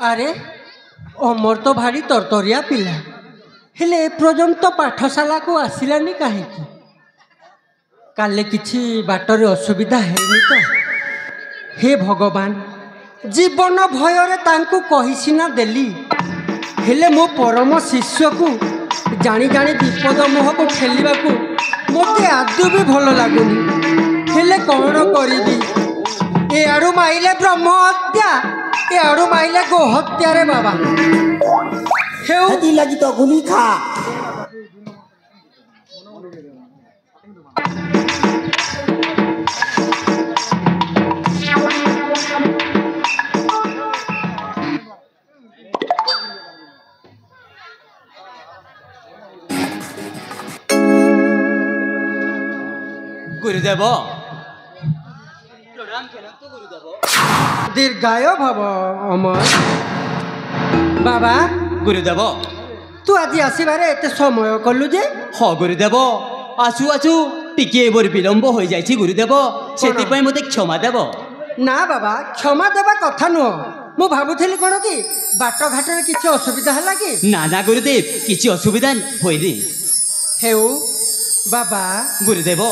अरे अमर तो भारी तरतरिया पिला हेले एपर्यंत पाठशाला को आसिलानी कहीं काले किछि बाटरे असुविधा हैनी तो हे भगवान जीवन भୟରେ तांकु कहि सिना देली हेले मो परम शिष्य को जानी जानी विपद मोह को खेलवा को मते आदु भी भल लागुनी हेले कौन करिबी ए आड़ू माइले ब्रह्म हत्या ए आड़ू माइले गो हत्या रे बाबा हेउ लगी तो गुली खा गुरुदेव दीर्घाय भव अमर बाबा गुरुदेव तू आज आसबार एत समय कलु जे हाँ गुरुदेव आसु आसु टिके मोर विलंब हो जाए गुरुदेव से मत क्षमा देव ना बाबा क्षमा देवा कथा नुह मु भावुली कौन कि बाट घाटे किसी असुविधा है कि ना ना गुरुदेव किसी असुविधा होइनी हेउ बाबा गुरुदेव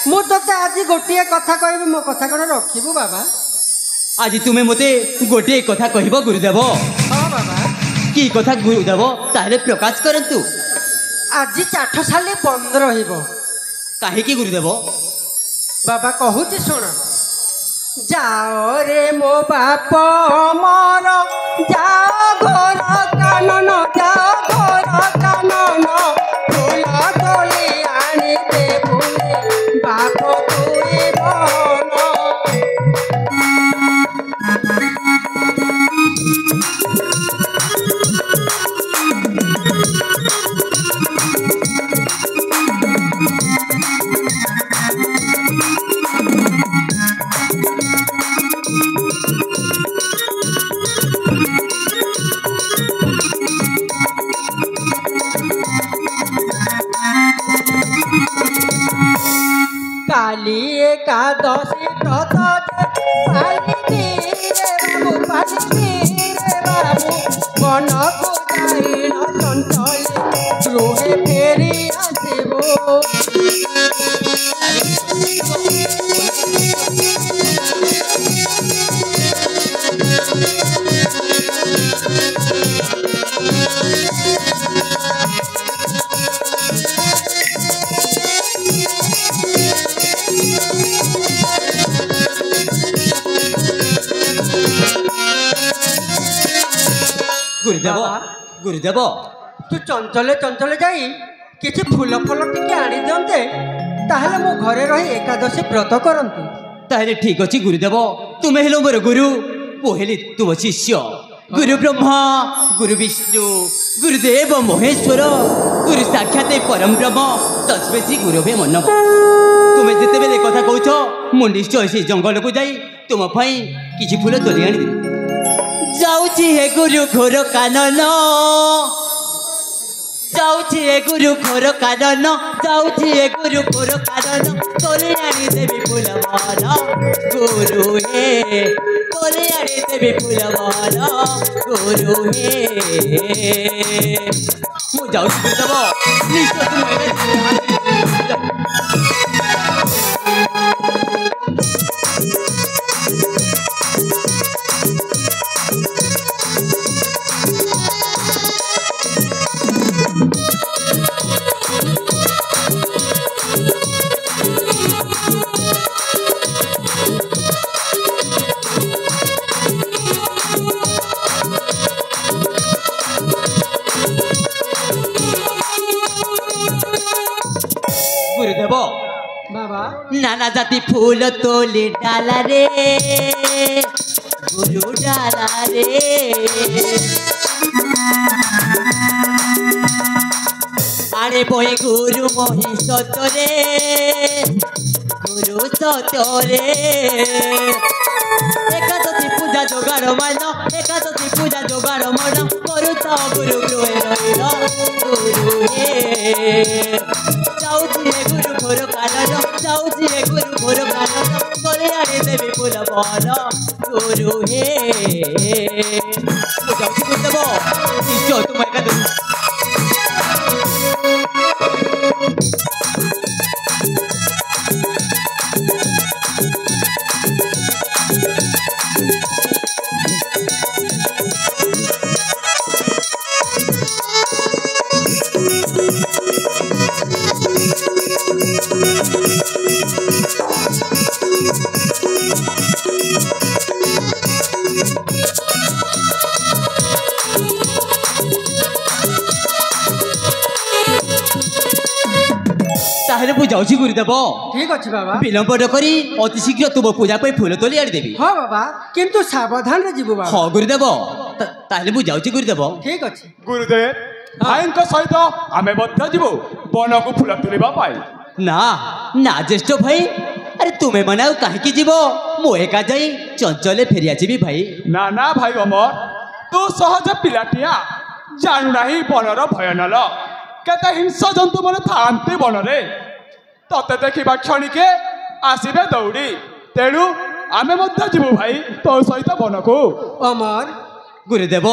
मु तो आज गोटे कथा कहबी मो कथा कौन रखिबू बाबा आज तुम्हें मते गोटे कथा कहब गुरुदेव हाँ बाबा की कथा गुरुदेव ताहले प्रकाश करंतु आज चाठशाली बंद रहिबो काहे गुरुदेव बाबा कहूची सुन जाओ रे मो बाप मोर जाओ घोर कानन जाओ घोर कानन फूल तोली आनी देबू बाप तुई बन काली एकादशी व्रत पालिनी रे बाबू मन को जाइन चंचल गृहे फेरी आसबो गुरुदेव गुरुदेव तू चंचले चंचले जाई किसी फूल फल टिके आनी दियंते ताहले मो घरे रही एकादशी व्रत करंतु ताहले ठीक अछि गुरुदेव तुम्हें हेलो मोर गुरु पहले तुम शिष्य गुरु ब्रह्मा गुरु विष्णु गुरुदेव महेश्वर गुरु साक्षात परम ब्रह्म तस्मेसी गुरुवे मन तुम्हें जिते बेले कथा कहछ मु निश्चय से जंगल को जाई तुम पई किछि फूल तोली आनी देबी जाउची हे गुरु घोर कानन जाउची हे गुरु घोर कानन जाउची हे गुरु घोर कानन तोले आनी देवी फूल माला गुरु हे तोले आनी देवी फूल माला गुरु हे मु जाउची गुरुदेव निश्चय गुरुदेव बाबा नाना जाति फूल तोले डाला रे गुरु डाला रे आरे बोए गुरु मोहि सतरे गुरु सतरे एकादशी पूजा जोगाड़ मान एकादशी पूजा जोगाड़ मन करुता गुरु गुरु हे जाऊची हे गुरु घोर कानन जाऊची हे गुरु घोर कानन तोले आने देवी फूल बन गुरु हे ମୁଁ ଯାଉଛି ଗୁରୁଦେବ ନିଶ୍ଚୟ ତୁମ ଏକା ଦେବୁ। ତାହେଲେ ମୁଁ ଯାଉଛି ଗୁରୁଦେବ। ଠିକ ଅଛି ବାବା। ବିଳମ୍ବ ନ କରି ଅତି ଶୀଘ୍ର ତୁମ ପୂଜା ପାଇଁ ଫୁଲ ତୋଳି ଆଣିଦେବି। ହଁ ବାବା, କିନ୍ତୁ ସାବଧାନରେ ଯିବୁ ବାବା। ହଁ ଗୁରୁଦେବ, ତାହେଲେ ମୁଁ ଯାଉଛି ଗୁରୁଦେବ। ଠିକ ଅଛି ଗୁରୁଦେବ, ଭାଇଙ୍କ ସହିତ ଆମେ ମଧ୍ୟ ଯିବୁ ବନକୁ ଫୁଲ ତୋଳିବା ପାଇଁ। ନା ନା ଜ୍ୟେଷ୍ଠ ଭାଇ, ଆରେ ତୁମେ ମାନେ ଆଉ କାହିଁକି ଯିବ? ମୁଁ ଏକା ଯାଇ ଚଞ୍ଚଲେ ଫେରିଆଯିବି ଭାଇ। ନା ନା ଭାଇ ଅମର, ତୁ ସହଜ ପିଲାଟିଆ, ଜାଣୁନାହିଁ ବନର ଭୟନଲ। କେତେ ହିଂସ ଜନ୍ତୁ ମାନେ ଥାଆନ୍ତି ବନରେ। ତତେ ଦେଖିବା କ୍ଷଣିକେ ଆସିବେ ଦୌଡ଼ି। ତେଣୁ ଆମେ ମଧ୍ୟ ଯିବୁ ଭାଇ ତୋ ସହିତ ବନକୁ। ଅମର, ଗୁରୁଦେବ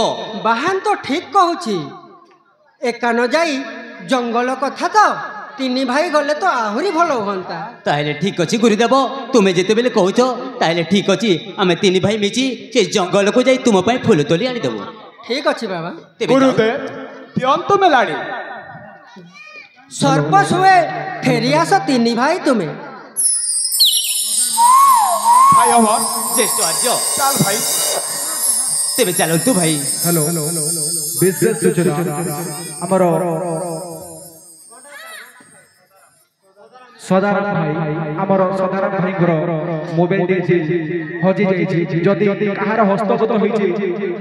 ବାହାନ ତ ଠିକ କହୁଛି। ଏକା ନ ଯାଇ ଜଙ୍ଗଲ କଥା ତ ତିନି ଭାଇ ଗଲେ ତ ଆହୁରି ଭଲ ହୁଅନ୍ତା। ତାହେଲେ ଠିକ ଅଛି ଗୁରୁଦେବ, ତୁମେ ଯେତେବେଳେ କହୁଛ ତାହେଲେ ଠିକ ଅଛି। ଆମେ ତିନି ଭାଇ ମିଶି ସେ ଜଙ୍ଗଲକୁ ଯାଇ ତୁମ ପାଇଁ ଫୁଲ ତୋଳି ଆଣିଦେବୁ। ଠିକ ଅଛି ବାବା। ତେବେ ଗୁରୁଦେବ, ଦିଅନ୍ତୁ ମେଲାଣି। ସର୍ବସ୍ୱେ ଫେରିଆସ ତିନି ଭାଇ ତୁମେ। ଭାଇ ଅମର, ଜ୍ୟେଷ୍ଠ ଆର୍ଯ୍ୟ, ଚାଲ ଭାଇ। ତେବେ ଚାଲନ୍ତୁ ଭାଇ। हेलो विशेष सूचना आमर सदाराम भाई आमर सदाराम भाई मोबाइल हजि जाइछि। जदि कहार हस्तगत होइछि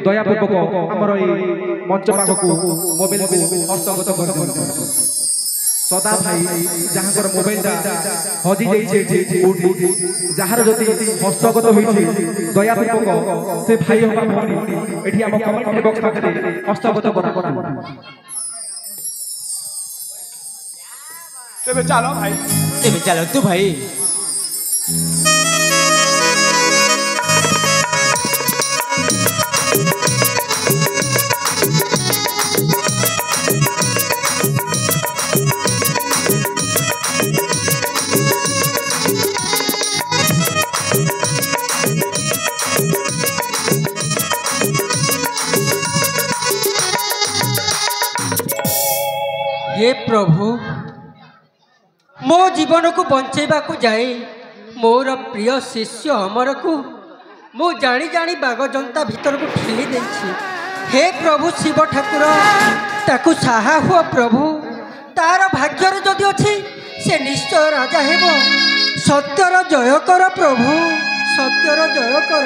दयापूर्वक आमर ए मंच पाखक मोबाइल को हस्तगत कर दियौ। सदा भाई जहां मोबाइल हजि जाइछि जहार जदि हस्तगत होइछि दयापूर्वक से भाई हम एठी हम कमेंट बॉक्स पाखरे हस्तगत करा। तेबे चलो भाई। ତେବେ ଚାଲନ୍ତୁ ଭାଇ। हे प्रभु, मो जीवन को बंचेबा को जाए मोर प्रिय शिष्य अमर को मु जानी जानी बाग जनता भीतर को ठेली देछि। हे प्रभु शिव ठाकुर, ताकू साहा हुआ प्रभु। तार भाग्यर जदि अछि से निश्चय राजा हेबो। सत्यर जय कर प्रभु, सत्यर जय कर।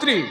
ଶ୍ରୀ